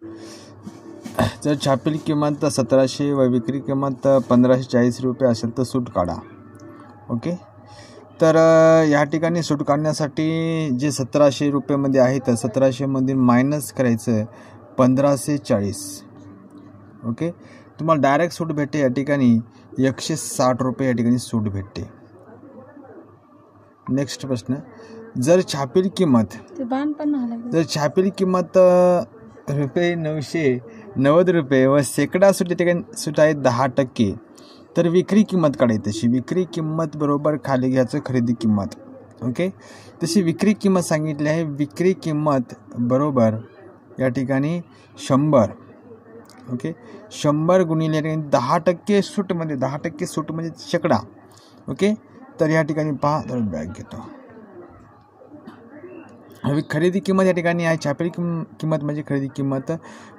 जर छापील किंमत 1700 व विक्री किंमत 1540 रुपये असेल तर सूट काढा. ओके. तर या ठिकाणी सूट काढण्यासाठी जे 1700 रुपयेमध्ये आहे तर 1700 मायनस करायचं 1540. ओके. तुम्हाला डायरेक्ट सूट भेटते या ठिकाणी 160 रुपये या ठिकाणी सूट भेटते. नेक्स्ट प्रश्न, जर छापील किंमत रुपये 990 रुपये व शेकडा सूट या ठिकाणी सूट आहे 10%, तर विक्री किंमत काढायची. तशी विक्री किंमत बरोबर खाली घ्यायचं खरेदी किंमत. ओके. तशी विक्री किंमत सांगितली आहे. विक्री किंमत बरोबर या ठिकाणी 100. ओके. 100 गुणिले 10% सूटमध्ये 10% सूट म्हणजे शेकडा. ओके. तर या ठिकाणी पहा, तर बॅग घेतो. खरेदी किंमत या ठिकाणी आहे. छापील किंमत म्हणजे खरेदी किंमत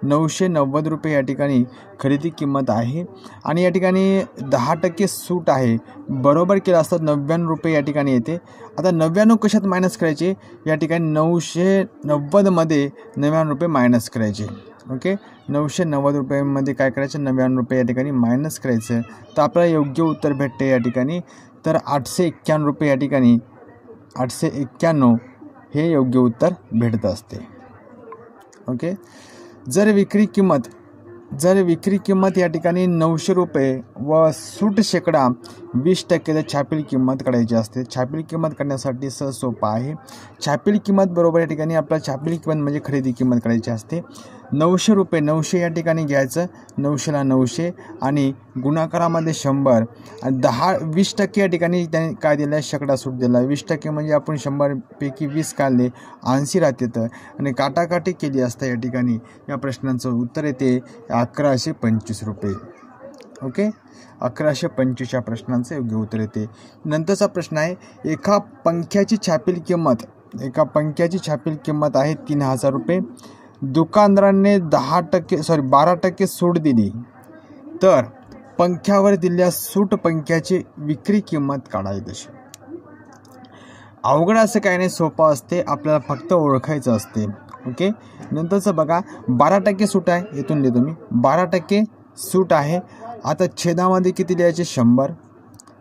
990 रुपये या ठिकाणी खरेदी किंमत आहे. आणि या ठिकाणी 10% सूट आहे. बरोबर केलं असतं 99 रुपये या ठिकाणी येते. आता 99 कशात मायनस करायचे, या ठिकाणी 990मध्ये 99 रुपये मायनस करायचे. ओके. 990 रुपयामध्ये काय करायचं, 99 रुपये या ठिकाणी मायनस करायचं. तर आपल्याला योग्य उत्तर भेटते या ठिकाणी. तर 891 रुपये या ठिकाणी 891 हे योग्य उत्तर भेटत असते. ओके. जर विक्री किंमत या ठिकाणी 900 रुपये व सूट शेकडा 20% तर छापील किंमत काढायची असते. छापील किंमत काढण्यासाठी सहज सोपं आहे. छापील किंमत बरोबर या ठिकाणी आपल्याला छापील किंमत म्हणजे खरेदी किंमत काढायची असते. 900 रुपये 900 या ठिकाणी घ्यायचं. 900ला 900 आणि गुणाकारामध्ये 100 आणि 20% या ठिकाणी त्याने काय दिलं आहे, शेकडा सूट दिला. 20% म्हणजे आपण 100पैकी 20 काढले 80 राहते. तर आणि काटाकाटी केली असता या ठिकाणी या प्रश्नांचं उत्तर येते 1125 रुपये. ओके. 1125 या प्रश्नांचं योग्य उत्तर येते. नंतरचा प्रश्न आहे, एका पंख्याची छापील किंमत आहे 3000 रुपये. दुकानदाराने 12% सूट दिली, तर पंख्यावर दिलेल्या सूट पंख्याची विक्री किंमत काढायची. तशी अवघड असं काही नाही, सोपं असते. आपल्याला फक्त ओळखायचं असते. ओके. नंतरचं बघा, 12% सूट आहे. इथून देतो मी. 12% सूट आहे. आता छेदामध्ये किती द्यायचे, 100.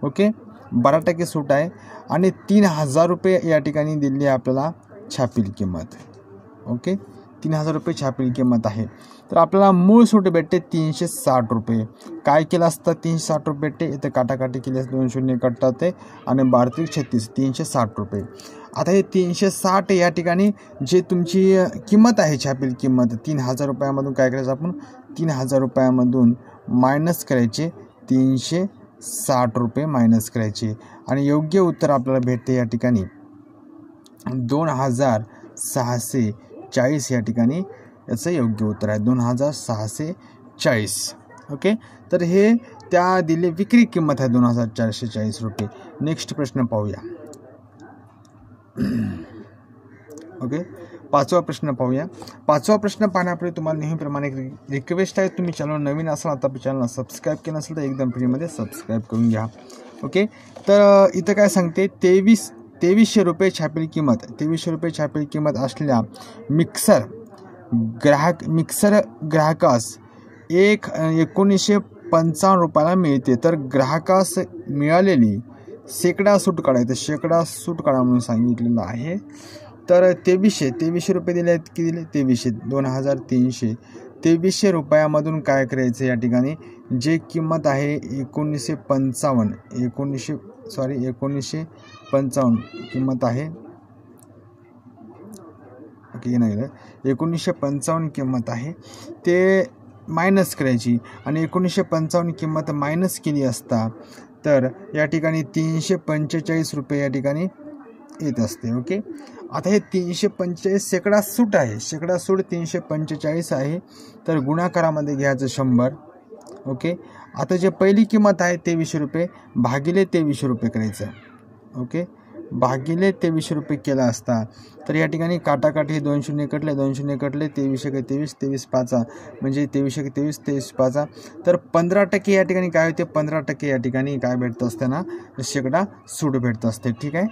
ओके. 12% सूट आहे आणि 3000 रुपये या ठिकाणी दिली आहे आपल्याला छापील किंमत. ओके. 3000 रुपये छापील किंमत आहे. तर आपल्याला मूळ सूट भेटते 360 रुपये. काय केलं असतं, 360 रुपये भेटते. इथे काटाकाटी केली असते, 2 शून्य कटतात आणि 12×36 360 रुपये. आता हे 360 या ठिकाणी जे तुमची किंमत आहे, छापील किंमत 3000 रुपयामधून काय करायचं, आपण 3000 रुपयामधून मायनस करायचे 360 रुपये मायनस करायचे आणि योग्य उत्तर आपल्याला भेटते या ठिकाणी 2640 या ठिकाणी याचं योग्य उत्तर आहे 2640. ओके. तर हे त्या दिले विक्री किंमत आहे 2440 रुपये. नेक्स्ट प्रश्न पाहूया. ओके. 5वा प्रश्न पाहूया. 5वा प्रश्न पाहण्यापूर्वी तुम्हाला नेहमीप्रमाणे रिक्वेस्ट आहे, तुम्ही चॅनल नवीन असाल, आता चॅनल सबस्क्राईब केलं असेल तर एकदम फ्रीमध्ये सबस्क्राईब करून घ्या. ओके. तर इथं काय सांगते, 2300 रुपये छापील किंमत. 2300 रुपये छापील किंमत असलेल्या मिक्सर ग्राहकास 1955 रुपयाला मिळते. तर ग्राहकास मिळालेली शेकडा सूट काढायचं. शेकडा सूट काढा म्हणून सांगितलेलं आहे. तर 2300 रुपये दिले आहेत. किती दिले, 2300 2300 रुपयामधून काय करायचं, या ठिकाणी जे किंमत आहे 1955 किंमत आहे. ओके. नाही, 1955 किंमत आहे ते मायनस करायची आणि 1955 किंमत मायनस केली असता तर या ठिकाणी 345 रुपये या ठिकाणी येत असते. ओके. आता हे 345 शेकडा सूट आहे. शेकडा सूट 345 आहे. तर गुणाकारामध्ये घ्यायचं 100. ओके. आता जे पहिली किंमत आहे 2300 रुपये भागिले 2300 रुपये करायचं. ओके. भागिले 2300 रुपये केला असता तर या ठिकाणी काटाकाटी 2 शून्य कटले 23 5 म्हणजे 23 5 तर 15% या ठिकाणी काय होते, 15% या ठिकाणी काय भेटत असते ना, शेकडा सूट भेटत असते. ठीक आहे.